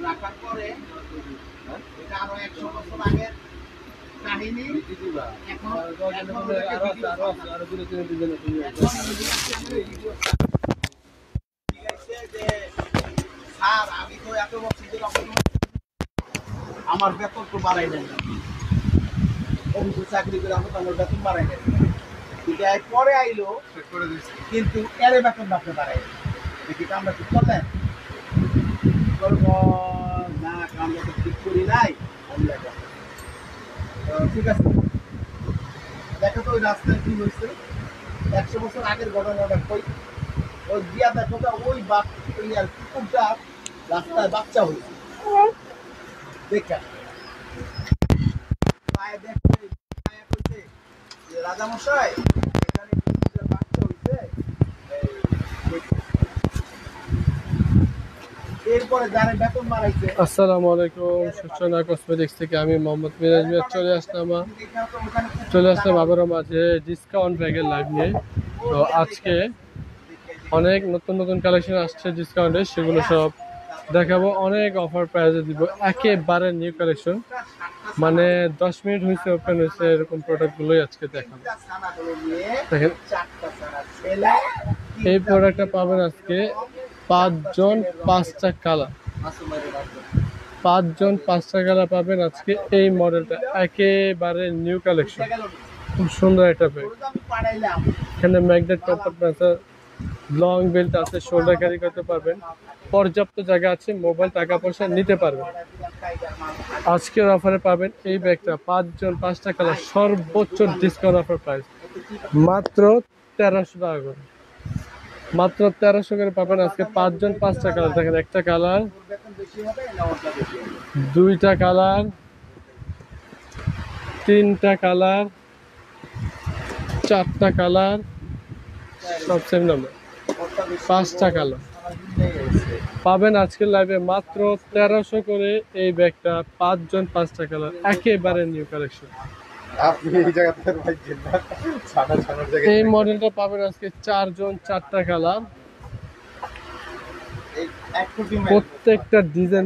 রাখার পরে এটা আরো 100 বছর আগের কাহিনী। আমি তো এত বছর আমার বেতন তো বাড়াই দেন না, চাকরি করে আমার বেতন বাড়াই দেন, পরে আইলো কিন্তু এর বেতন আপনি বাড়াই দেখি আমরা ঠিক করলেন না, আমরা তো ঠিক করি নাই। ঠিক আছে, দেখো তো ওই রাস্তায় কি হয়েছে 100 বছর আগের ঘটনাটা কই ওই দিয়া দেখো তো ওই আর কুকুরটা রাস্তায় বাচ্চা হয়েছে দেখা রাজামশাই এখানে বাচ্চা হয়েছে। আসসালামু আলাইকুম, সূচনা কসমেটিক্স থেকে আমি মোহাম্মদ মিরাজ মিয়া চলে আসলাম আবারও মাঝে ডিসকাউন্ট ব্যাগের লাইভ নিয়ে। তো আজকে অনেক নতুন নতুন কালেকশন আসছে ডিসকাউন্টে, সেগুলো সব দেখাবো। অনেক অফার প্রাইসে দিব, একেবারে নিউ কালেকশন, মানে 10 মিনিট হয়েছে ওপেন হয়েছে এরকম প্রোডাক্টগুলোই আজকে দেখাবো। দেখেন এই প্রোডাক্টটা পাবেন আজকে 5 জন 5টা কালার, 5 জন 5টা কালার পাবেন আজকে। এই মডেলটা একেবারে নিউ কালেকশন, খুব সুন্দর একটা ব্যাগ। এখানে ম্যাগনেট কম্পার্টমেন্ট আছে, লং বেল্ট আছে, শোল্ডার ক্যারি করতে পারবেন, পর্যাপ্ত জায়গা আছে, মোবাইল টাকা পয়সা নিতে পারবেন। আজকের অফারে পাবেন এই ব্যাগটা 5 জন 5টা কালার, সর্বোচ্চ ডিসকাউন্ট অফার প্রাইস মাত্র 1300 টাকা করে, মাত্র 1300 করে পাবেন আজকে। 5 জন 5টা কালার, দেখেন একটা কালার, 2টা কালার, 3টা কালার, 4টা কালার, সব সেম নাম্বার, 5টা কালার পাবেন আজকের লাইভে মাত্র 1300 করে। এই ব্যাগটা 5 জন 5টা কালার, একেবারে নিউ কালেকশন। এই মডেলটা পাবেন আজকে 4 জন 4টা কালার, প্রত্যেকটা ডিজাইন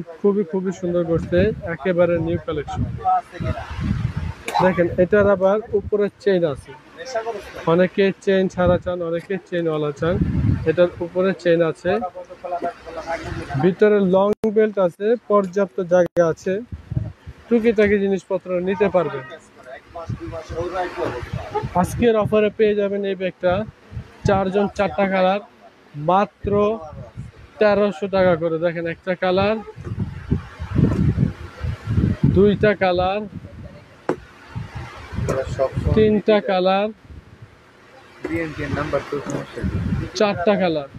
খুবই সুন্দর করছে, একেবারে নিউ কালেকশন। দেখেন এটার আবার উপরে চেইন আছে, অনেকে চেইন ছাড়া চান, অনেকে চেইনওয়ালা চান, এটার উপরে চেইন আছে, ভিতরে লং বেল্ট আছে, পর্যাপ্ত জায়গা আছে, টুকিটাকি জিনিসপত্র নিতে পারবেন। আজকের অফারে পেয়ে যাবেন এই ব্যাগটা 4 জন 4টা কালার, মাত্র 1300 টাকা করে। দেখেন একটা কালার, 2টা কালার, 3টা কালার, 4টা কালার,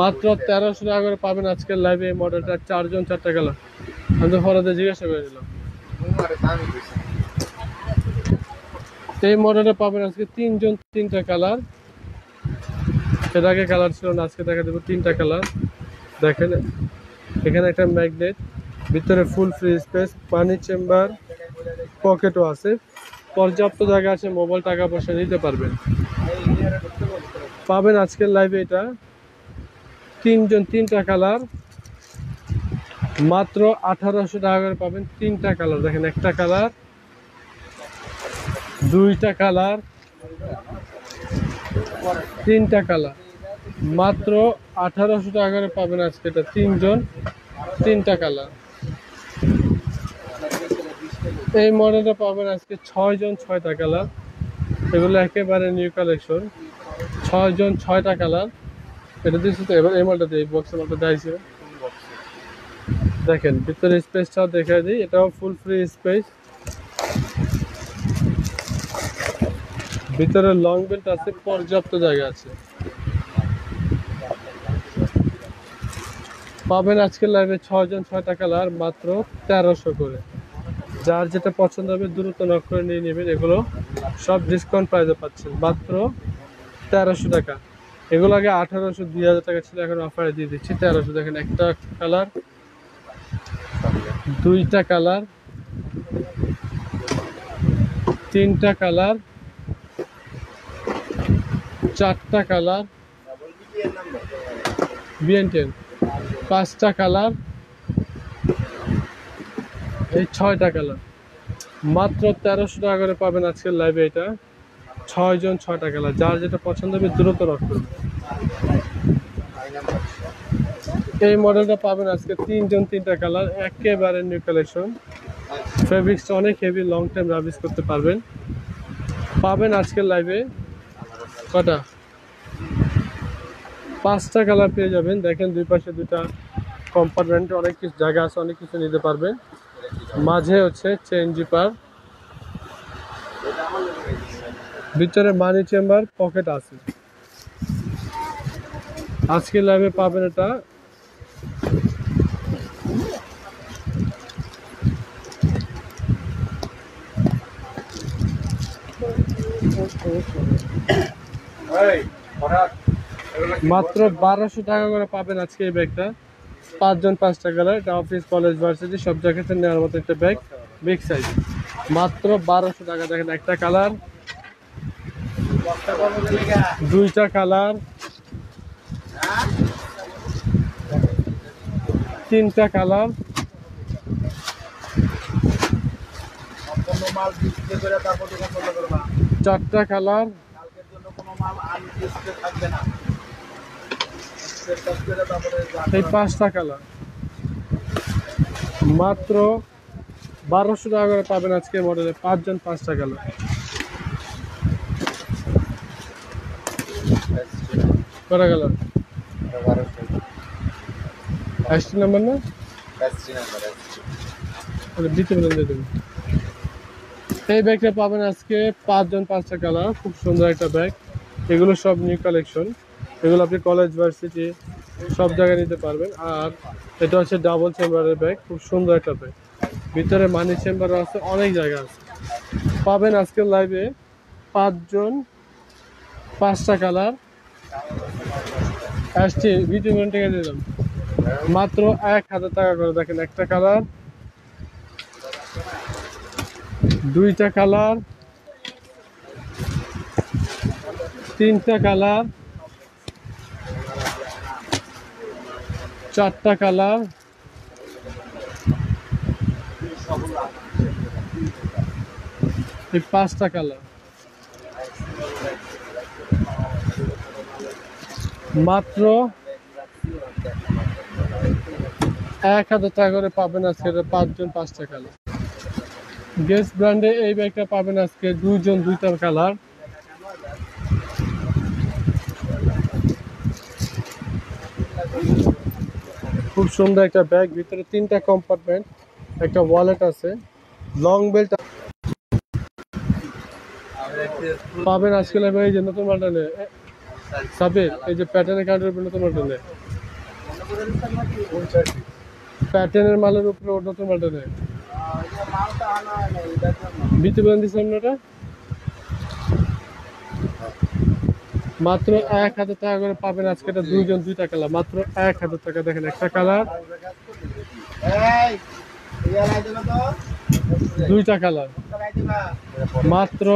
মাত্র 1300 টাকা করে পাবেন আজকের লাইভে এই মডেলটা 4 জন 4টা কালার। আমি তো ফরাদে জিজ্ঞাসা করে দিলাম। এই মডেলটা পাবেন আজকে 3 জন 3টা কালার, এর আগে কালার ছিল না, আজকে দেখা দেবো 3টা কালার। দেখেন এখানে একটা ম্যাগনেট, ভিতরে ফুল ফ্রি স্পেস, পানি চেম্বার, পকেটও আছে, পর্যাপ্ত জায়গা আছে, মোবাইল টাকা পয়সা নিতে পারবেন। পাবেন আজকের লাইভে এটা 3 জন 3টা কালার, মাত্র 1800 টাকা করে পাবেন 3টা কালার। দেখেন একটা কালার, 2টা কালার, 3টা কালার, মাত্র 1800 টাকা করে পাবেন আজকে এটা 3 জন 3টা কালার। এই মডেলটা পাবেন আজকে 6 জন 6টা কালার, এগুলো একেবারে নিউ কালেকশন, 6 জন 6টা কালার। এটা দিচ্ছি তো, এবার এই মডেলটা দিয়ে বক্সের মধ্যে দিয়েছে। দেখেন ভিতরে স্পেসটাও দেখা দিই, এটাও ফুল ফ্রি স্পেস, ভিতরে লং বেল্ট আছে, পর্যাপ্ত জায়গা আছে। পাবেন আজকের লাইভে 6 জন 6টা কালার, মাত্র 1300 করে। যার যেটা পছন্দ হবে দ্রুত নক করে নিয়ে নেবেন, এগুলো সব ডিসকাউন্ট প্রাইসে পাচ্ছেন মাত্র 1300 টাকা। এগুলো আগে 1800 2000 টাকা ছিল, এখন অফারে দিয়ে দিচ্ছি 1300। দেখেন একটা কালার, দুইটা কালার, তিনটা কালার, চারটা কালার, BN10, পাঁচটা কালার, এই 6টা কালার। মাত্র 1300 টাকা করে পাবেন আজকের লাইভে। এটা 6 জন 6টা কালার, যার যেটা পছন্দ হবে দ্রুত রক করবে। এই মডেলটা পাবেন আজকে 3 জন 3টা কালার, একেবারে নিউ কালেকশন। ফেব্রিক্সটা অনেক হেভি, লং টাইম রাবিশ করতে পারবেন। পাবেন আজকের লাইভে কটা, 5টা কালার পেয়ে যাবেন। দেখেন দুই পাশে দুটা কম্পার্টমেন্ট, অনেক কিছু জায়গা আছে, অনেক কিছু নিতে পারবেন। মাঝে হচ্ছে চেইন জিপার, ভিতরে মানি চেম্বার, পকেট আছে। আজকের লাইভে পাবেন এটা মাত্র 1200 টাকা করে পাবেন আজকে এই ব্যাগটা। 5 জন 5টা কালার, এটা অফিস, কলেজ, ভার্সিটি সব জায়গাতে নেওয়ার মতো একটা ব্যাগ, বিগ সাইজ। মাত্র 1200 টাকা। দেখেন একটা কালার, দুইটা কালার, তিনটা কালার, চারটা কালার, এই 5টা কালার। মাত্র 1200 টাকা করে পাবেন আজকে মডেলে 5 জন 5টা কালার। কটা কালার? 8 নাম্বার না, দিতে বলেন দিয়ে দেবেন। এই ব্যাগটা পাবেন আজকে 5 জন 5টা কালার, খুব সুন্দর একটা ব্যাগ। এগুলো সব নিউ কালেকশন, এগুলো আপনি কলেজ, ভার্সিটি সব জায়গায় নিতে পারবেন। আর এটা হচ্ছে ডাবল চেম্বারের ব্যাগ, খুব সুন্দর একটা ব্যাগ। ভিতরে মানি চেম্বার আছে, অনেক জায়গা আছে। পাবেন আজকের লাইভে 5 জন 5টা কালার। আসছি ভিডিও থেকে দিলাম মাত্র 1000 টাকা করে। দেখেন একটা কালার, দুইটা কালার, তিনটা কালার, চারটা কালার, এই 5টা কালার। মাত্র 1000 টাকা করে পাবেন আজকে 5 জন 5টা কালার। গেস ব্র্যান্ডে এই ব্যাগটা পাবেন আজকে 2 জন 2টা কালার। খুব সুন্দর একটা ব্যাগ, ভিতরে 3টা কম্পার্টমেন্ট, একটা ওয়ালেট আছে, লং বেল্ট পাবেন আজকে লাইভে। এই যে নতুন মালটা নেই সাবির, এই যে প্যাটার্নের কার্ডের উপর নতুন মালটা নেই, প্যাটার্নের মালের উপরে নতুন মালটা নেই। বিতে বলেন দিচ্ছি আপনারা মাত্র 1000 টাকা করে পাবেন আজকে। এটা 2 জন 2টা কালার, মাত্র 1000 টাকা। দেখেন একটা কালার, দুইটা কালার, মাত্র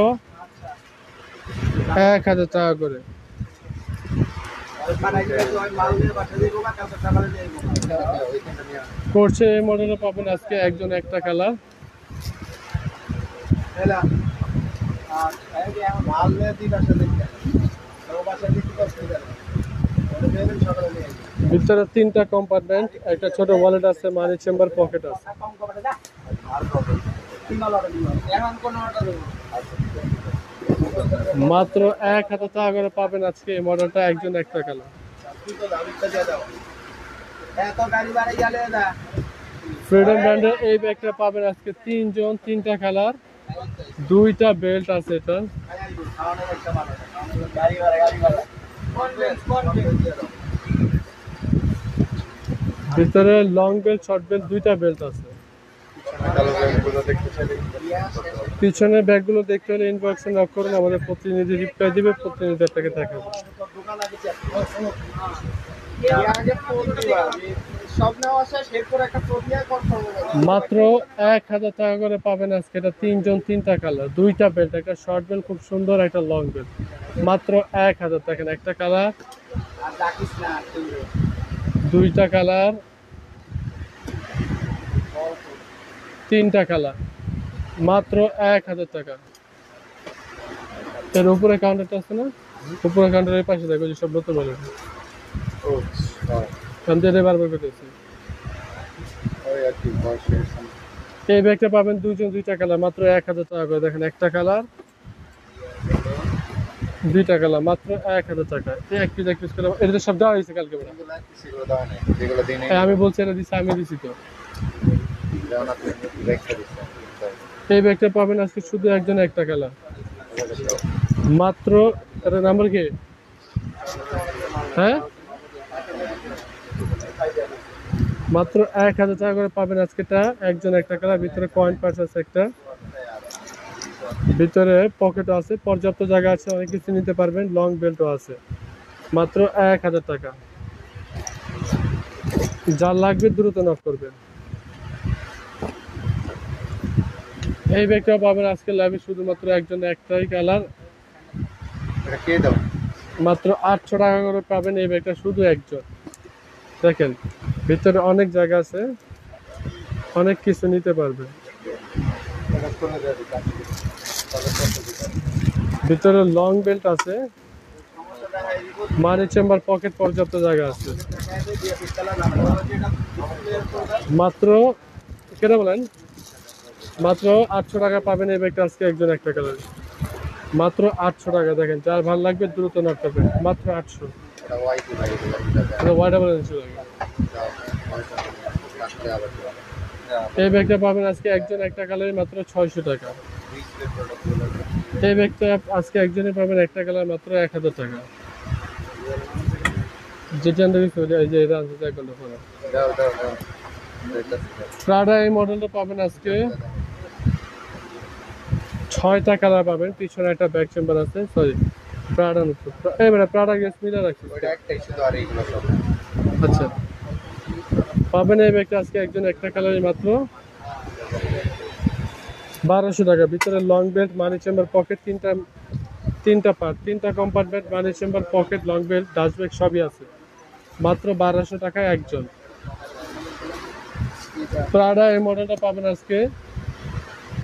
1000 টাকা করে। করছে এই মডেলে পাবেন আজকে একজন একটা কালার। ভিতরে 3টা কম্পার্টমেন্ট, একটা ছোট ওয়ালেট আছে, মানি চেম্বার, পকেট আছে। মাত্র 1000 টাকা করে পাবেন আজকে এই মডেলটা, একজন একটা কালার। ফ্রিডম ব্র্যান্ডের এই ব্যাগটা পাবেন আজকে 3 জন 3টা কালার, 2টা বেল্ট আছে এটা। ভিতরে লং বেল্ট, শর্ট বেল্ট, 2টা বেল্ট আছে। কালো ব্যাগগুলো দেখতে চাইলে কিন্তু করতে হবে। পিছনের ব্যাগগুলো দেখতে হলে ইনবক্সে নক করুন, আমাদের প্রতিনিধি রিপ্লাই দিবে, প্রতিনিধি আপনাকে দেখাবে। দোকান আগে চেক এর আগে ফোন দিবা সব নেওয়া শেষ এরপর একটা ফোন দিয়ে কনফার্ম হবে। মাত্র 1000 টাকা করে পাবেন আজকে। এটা তিনজন তিনটা কালার, দুইটা বেল্ট, একটা শর্ট বেল্ট খুব সুন্দর, একটা লং বেল্ট, মাত্র 1000 টাকা। একটা কালার, আর ডাকিস না দুইটা কালার, তিনটা কালার, মাত্র 1000 টাকা। এর উপরে কাউন্টারটা আছে না, উপরে কাউন্টারের পাশে দেখো যে সব নতুন বলে ও হ্যাঁ, কাউন্টারে বারবার করতেছি। ওই আর কি বয়সের সামনে। এই ব্যাগটা পাবেন দুইজন দুইটা কালার, মাত্র 1000 টাকা করে। দেখেন একটা কালার, দুইটা কালার, মাত্র 1000 টাকা। এই এক পিস করে এটা তো সব দেওয়া হয়েছে কালকে বেলা। এগুলো আর কি সেগুলো দেওয়া নেই, যেগুলো দিই নেই আমি বলছি এটা দিচ্ছি, আমি দিছি তো। দেওয়া না, তুমি রেখে দিচ্ছেন। এই ব্যাগটা পাবেন আজকে শুধু একজন একটা কালার, মাত্র। এটা নাম্বার কি? হ্যাঁ, মাত্র 1000 টাকা করে পাবেন আজকেটা একজন একটা কালার। ভিতরে কয়েন পার্স আছে একটা, ভিতরে পকেটও আছে, পর্যাপ্ত জায়গা আছে, অনেক কিছু নিতে পারবেন। লং বেল্টও আছে, মাত্র 1000 টাকা। যার লাগবে দ্রুত নক করবেন। এই ব্যাগটাও পাবেন আজকে লাইভে শুধুমাত্র একজন একটাই কালার, এটা কে দাও? মাত্র 800 টাকা করে পাবেন এই ব্যাগটা শুধু একজন। দেখেন ভিতরে অনেক জায়গা আছে, অনেক কিছু নিতে পারবে। এটা কোনে দেবে কাছে? তাহলে কত দিতে? ভিতরে লং বেল্ট আছে, মানি চেম্বার, পকেট, পর্যাপ্ত জায়গা আছে। মাত্র কেটে বলেন, মাত্র 800 টাকা পাবেন এই ব্যাগটা আজকে একজন একটা কালার, মাত্র 800 টাকা। দেখেন যার ভালো লাগবে দ্রুত নক করবেন, মাত্র 800। এটা ওয়াইটি ভাই, এগুলো দিতে হবে। এটা ওয়াইড বলেন ছিল। যাও, পয়সা কাটতে আবার দিবা। এই ব্যাগটা পাবেন আজকে একজন একটা কালারে, মাত্র 600 টাকা। ডিসপ্লে প্রোডাক্টগুলো এই ব্যাগটা আজকে একজনে পাবেন একটা কালার, মাত্র 1000 টাকা। যেটা এই যে এটা আছে এক ঘন্টা পরে। দাও দাও দাও। এটা প্রাডা এই মডেলটা পাবেন আজকে 6টা কালার পাবেন। পিছনে একটা ব্যাক চেম্বার আছে, সরি প্রাডা না, এবারে প্রাডা গ্যাস মিলার রাখছি। ওইটা একটাই শুধু, আর এইগুলো সব আচ্ছা, পাবেন এই ব্যাগটা আজকে একজন একটা কালারে, মাত্র 1200 টাকা। ভিতরে long belt, money chamber, pocket, তিনটা পার্ট, তিনটা কম্পার্টমেন্ট, মানি chamber, pocket, long belt, dust bag সবই আছে, মাত্র 1200 টাকায় একজন। প্রাডা এই মডেলটা পাবেন আজকে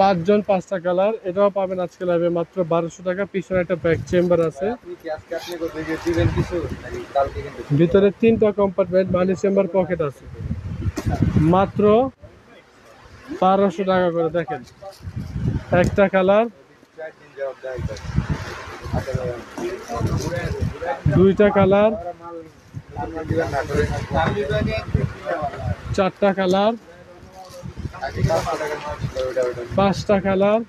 5 জন 5টা কালার, এটাও পাবেন আজকে লাইভে মাত্র 1200 টাকা। পিছনে একটা ব্যাক চেম্বার আছে, আপনি কি আজকে আপনি কোথায় গিয়ে দিবেন কিছু নাকি কালকে? কিন্তু ভিতরে 3টা কম্পার্টমেন্ট, মানি চেম্বার, পকেট আছে, মাত্র 1200 টাকা করে। দেখেন একটা কালার, 4 দিন জবাব দেয় তো। দুইটা কালার, আপনি দিবেন না করে 4টা কালার, আগে 500 টাকার মাল ছিল, ওইটা 5টা কালার,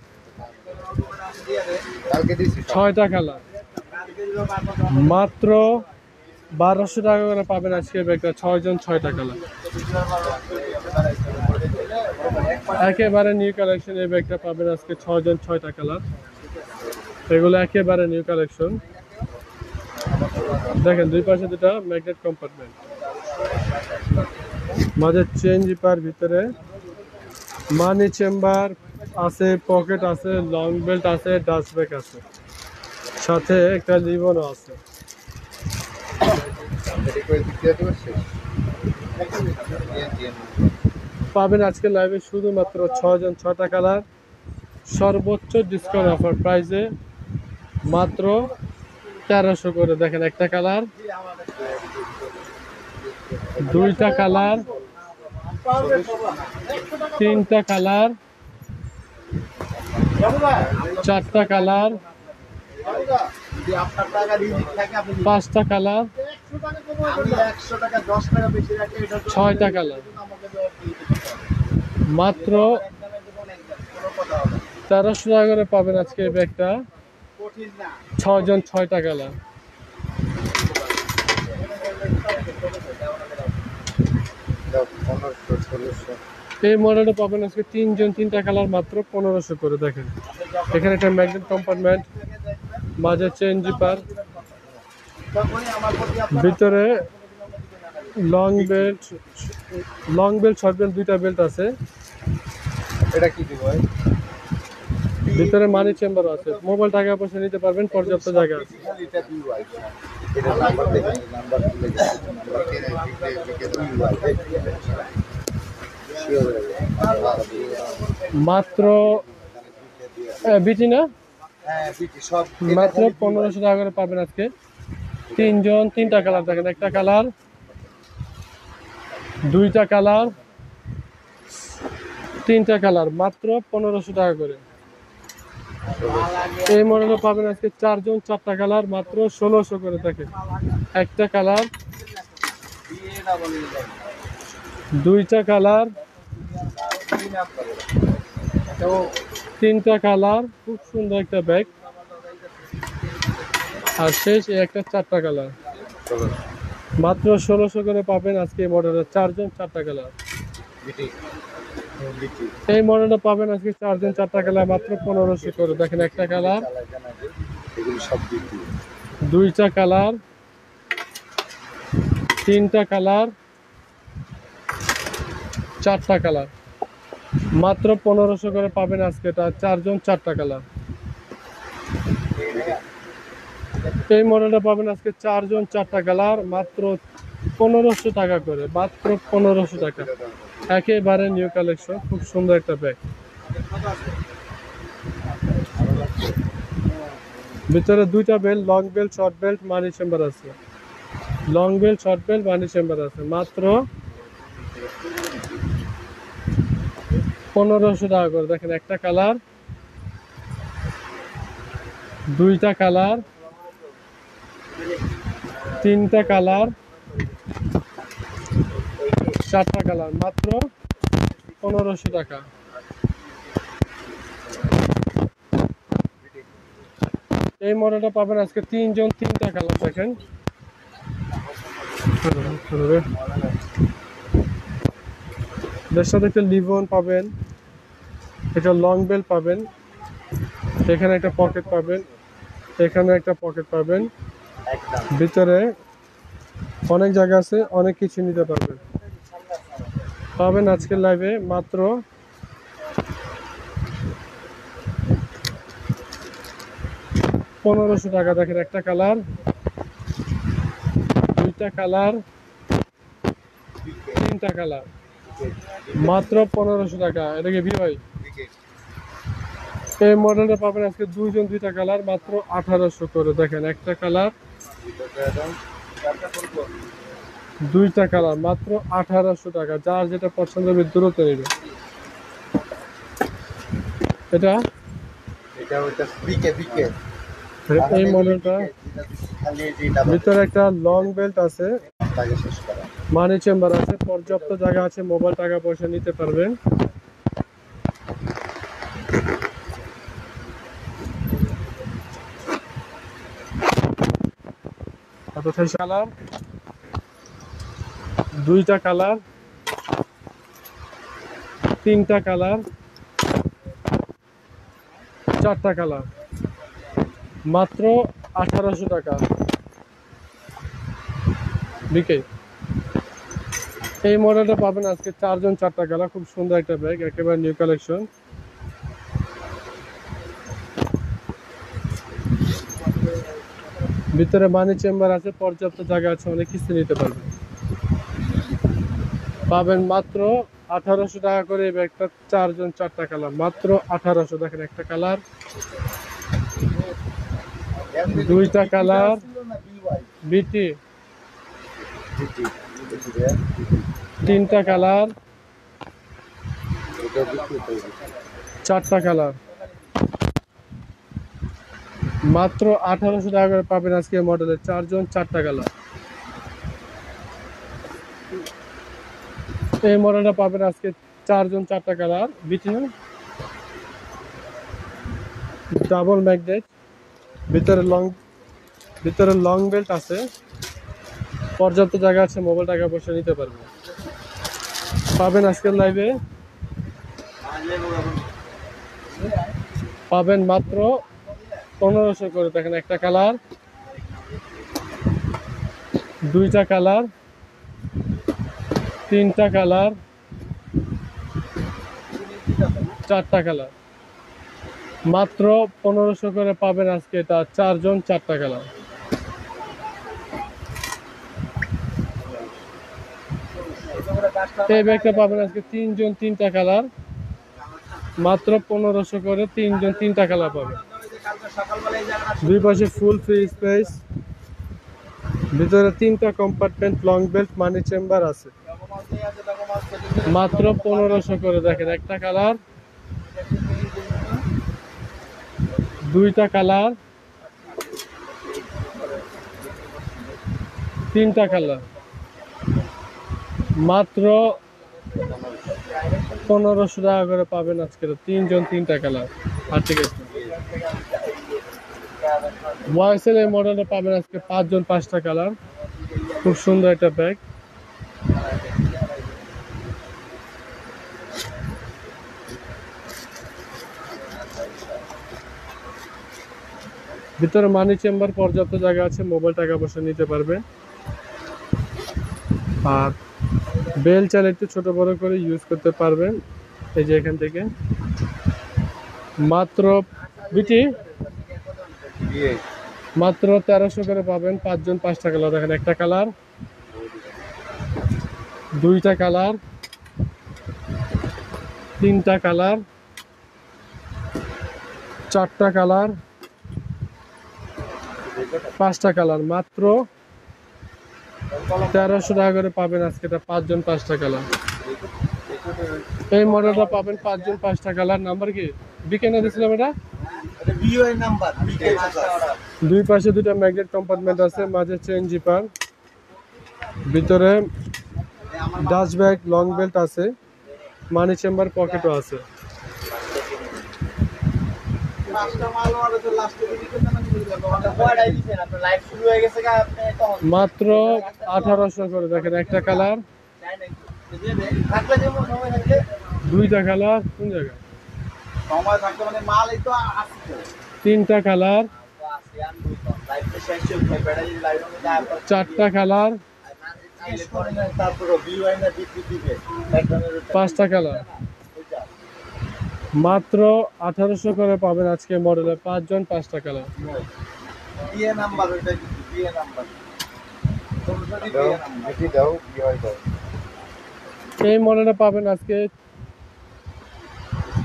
কালকে দিছি। 6টা কালার, মাত্র 1200 টাকা করে পাবেন আজকে ব্যাগটা। 6 জন 6টা কালার, একেবারে নিউ কালেকশন। এই ব্যাগটা পাবেন আজকে 6 জন 6টা কালার, এগুলো একেবারে নিউ কালেকশন। দেখেন দুই পাশে দুটা ম্যাগনেট কম্পার্টমেন্ট, মাঝে চেন জিপার, ভিতরে মানি চেম্বার আছে, পকেট আছে, লং বেল্ট আছে, ডাস্ট ব্যাগ আছে, সাথে একটা রিবনও আছে। এটা করে দিতে পারছে? পাবেন আজকে লাইভে শুধুমাত্র 6 জন 6টা কালার, সর্বোচ্চ ডিসকাউন্ট অফার প্রাইসে মাত্র 1300 করে। দেখেন একটা কালার, দুইটা কালার, তিনটা কালার, 4টা কালার, যদি আপনার টাকা রিজিক থাকে আপনি 5টা কালার, 100 টাকা 10 টাকা বেশি রাখে এটা 6টা কালার, আমাকে জবাব দিতে মাত্র একদমে দেবো একদম কোনো কথা হবে না। 1300 টাকা করে পাবেন আজকে এই ব্যাগটা, কঠিন না 6 জন 6টা কালার। দাও 1500 1600 এই মডেলটা পাবেন আজকে 3 জন 3টা কালার মাত্র 1500 করে। দেখেন এখানে একটা ম্যাগনেট কম্পার্টমেন্ট, মাঝে চেন জিপার, ভিতরে লং বেল্ট শর্ট বেল্ট দুইটা বেল্ট আছে, এটা কি দিব ভাই? ভিতরে মানি চেম্বারও আছে। মোবাইল টাকা পয়সা নিতে পারবেন, পর্যাপ্ত জায়গা আছে। এটা বি ওয়াই, এটা নাম্বার দেখেন, নাম্বার তুলে গেছে, নাম্বার কেনে দিতে বি ওয়াই শিওর মাত্র বিটি না, হ্যাঁ বিটি সব মাত্র 1500 টাকা করে পাবেন আজকে। 3 জন 3টা কালার। দেখেন একটা কালার, দুইটা কালার, 3টা কালার, মাত্র 1500 টাকা করে। এই মডেলে পাবেন আজকে 4 জন 4টা কালার, মাত্র 1600 করে। দেখেন একটা কালার, দুইটা কালার, 3টা কালার, খুব সুন্দর একটা ব্যাগ। আর শেষ এই একটা 4টা কালার, মাত্র 1600 করে পাবেন আজকে এই মডেলের 4 জন 4টা কালার। বিটি বিটি এই মডেলটা পাবেন আজকে 4 জন 4টা কালার, মাত্র 1500 করে। দেখেন একটা কালার, এগুলো সব বিটি, দুইটা কালার, 3টা কালার, 4টা কালার, মাত্র 1500 করে পাবেন আজকে এটা 4 জন 4টা কালার। এই মডেলটা পাবেন আজকে 4 জন 4টা কালার, মাত্র 1500 টাকা করে। মাত্র 1500 টাকা, একেবারে নিউ কালেকশন, খুব সুন্দর একটা ব্যাগ। ভিতরে দুইটা belt, long belt short belt money chamber আছে, long belt short belt money chamber আছে, মাত্র 1500 টাকা করে। দেখেন একটা কালার, দুইটা কালার, 3টা কালার, 4টা কালার, মাত্র 1500 টাকা। এই মডেলটা পাবেন আজকে 3 জন 3টা কালার। দেখেন এর সাথে একটা লিভন পাবেন, এটা লং বেল্ট পাবেন, এখানে একটা পকেট পাবেন, এখানে একটা পকেট পাবেন, ভিতরে অনেক জায়গা আছে, অনেক কিছু নিতে পারবেন। পাবেন আজকের লাইভে মাত্র 1500 টাকা। দেখেন একটা কালার, দুইটা কালার, 3টা কালার, মাত্র 1500 টাকা। এটা কি ভাই? এই মডেলটা পাবেন আজকে 2 জন 2টা কালার, মাত্র 1800 করে। দেখেন একটা কালার, দুইটা কালার, মাত্র 1800 টাকা। যার যেটা পছন্দ হবে দ্রুত নেবে। এটা বিকে বিকে এই মডেলটা, ভিতরে একটা লং বেল্ট আছে, মানি চেম্বার আছে, পর্যাপ্ত জায়গা আছে, মোবাইল টাকা পয়সা নিতে পারবেন। কালার, দুইটা কালার, 3টা কালার, 4টা কালার, মাত্র 1800 টাকা। বিকে এই মডেলটা পাবেন আজকে 4 জন 4টা কালার, খুব সুন্দর একটা ব্যাগ, একেবারে নিউ কালেকশন। ভিতরে মানি চেম্বার আছে, পর্যাপ্ত জায়গা আছে, অনেক কিছু নিতে পারবেন। পাবেন মাত্র 1800 টাকা করে এই ব্যাগটা, 4 জন 4টা কালার, মাত্র 1800। দেখেন একটা কালার, দুইটা কালার, বিটি, 3টা কালার, 4টা কালার, মাত্র 1800 টাকা করে পাবেন আজকে মডেলের 4 জন 4টা কালার। এই মডেলটা পাবেন আজকে 4 জন 4টা কালার। বিটি ডাবল ম্যাগনেট, ভিতরে লং বেল্ট আছে, পর্যাপ্ত জায়গা আছে, মোবাইল টাকা পয়সা নিতে পারবেন। পাবেন আজকের লাইভে পাবেন মাত্র 1500 করে। দেখেন একটা কালার, দুইটা কালার, তিনটা কালার, চারটা কালার, মাত্র 1500 করে পাবেন আজকে এটা 4 জন 4টা কালার। এই ব্যাগটা পাবেন আজকে 3 জন 3টা কালার, মাত্র 1500 করে 3 জন 3টা কালার পাবেন। দুই পাশে ফুল ফ্রি স্পেস, ভিতরে 3টা compartment, long belt, money chamber আছে, মাত্র 1500 করে। দেখেন একটা কালার, দুইটা কালার, তিনটা কালার, মাত্র 1500 টাকা করে পাবেন আজকে 3 জন 3টা কালার। আর ঠিক আছে, ওয়াইসেল এই মডেলটা পাবেন আজকে 5 জন 5টা কালার। খুব সুন্দর একটা ব্যাগ। ভিতরে মানি চেম্বার, পর্যাপ্ত জায়গা আছে, মোবাইল টাকা পয়সা নিতে পারবেন। আর বেল চাইলে একটু ছোট বড় করে ইউজ করতে পারবেন। এই যে এখান থেকে মাত্র বিটি মাত্র 1300 করে পাবেন 5 জন 5টা কালার। দেখেন একটা কালার, দুইটা কালার, তিনটা কালার, চারটা কালার, 5টা কালার, মাত্র 1300 টাকা করে পাবেন আজকে এটা 5 জন 5টা কালার। এই মডেলটা পাবেন 5 জন 5টা কালার। নাম্বার কি বিকে না দিয়েছিলাম এটা? দুই পাশে দুটো ম্যাগনেট কম্পার্টমেন্ট আছে, মাঝে চেইন জিপার, ভিতরে ডাস্ট ব্যাগ, লং বেল্ট আছে, মানি চেম্বার, পকেটও আছে। মাত্র 1800 করে। দেখেন একটা কালার, দুইটা কালার, কোন জায়গায়, তিনটা কালার, চারটা কালার, 5টা কালার, মাত্র 1800 করে পাবেন আজকে মডেলে 5 জন 5টা কালার। এই মডেলে পাবেন আজকে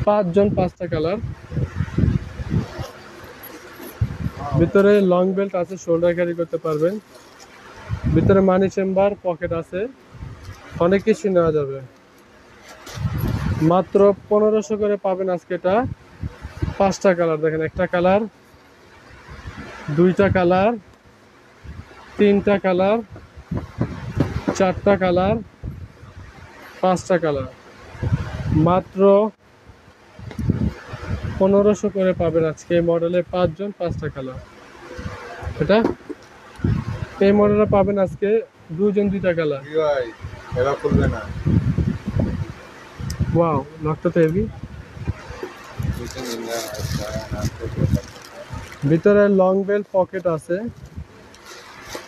5 জন 5টা কালার। ভিতরে লং বেল্ট আছে, শোল্ডার ক্যারি করতে পারবেন। ভিতরে মানি চেম্বার, পকেট আছে, অনেক কিছু নেওয়া যাবে। মাত্র 1500 করে পাবেন আজকে এটা 5টা কালার। দেখেন একটা কালার, দুইটা কালার, তিনটা কালার, চারটা কালার, 5টা কালার, মাত্র 1500 করে পাবেন আজকে এই মডেলে 5 জন 5টা কালার। এটা এই মডেলে পাবেন আজকে 2 জন 2টা কালার। এবার খুলবে না। ওয়াও, লকটা তো হেভি। ভিতরে লং বেল্ট, পকেট আছে,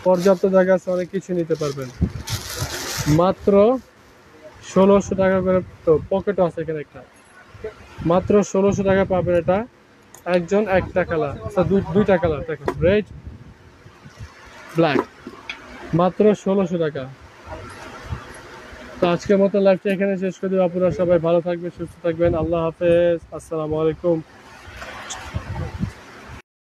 পর্যাপ্ত জায়গা আছে, অনেক কিছু নিতে পারবেন। মাত্র 1600 টাকা করে। তো পকেটও আছে এখানে একটা, মাত্র 1600 টাকা পাবেন এটা। একজন একটা কালার, দুইটা কালার, দেখেন রেড, ব্ল্যাক, মাত্র 1600 টাকা। তো আজকের মতো লাইভটা এখানে শেষ করে দেবো। আপনারা সবাই ভালো থাকবেন, সুস্থ থাকবেন। আল্লাহ হাফেজ, আসসালামু আলাইকুম।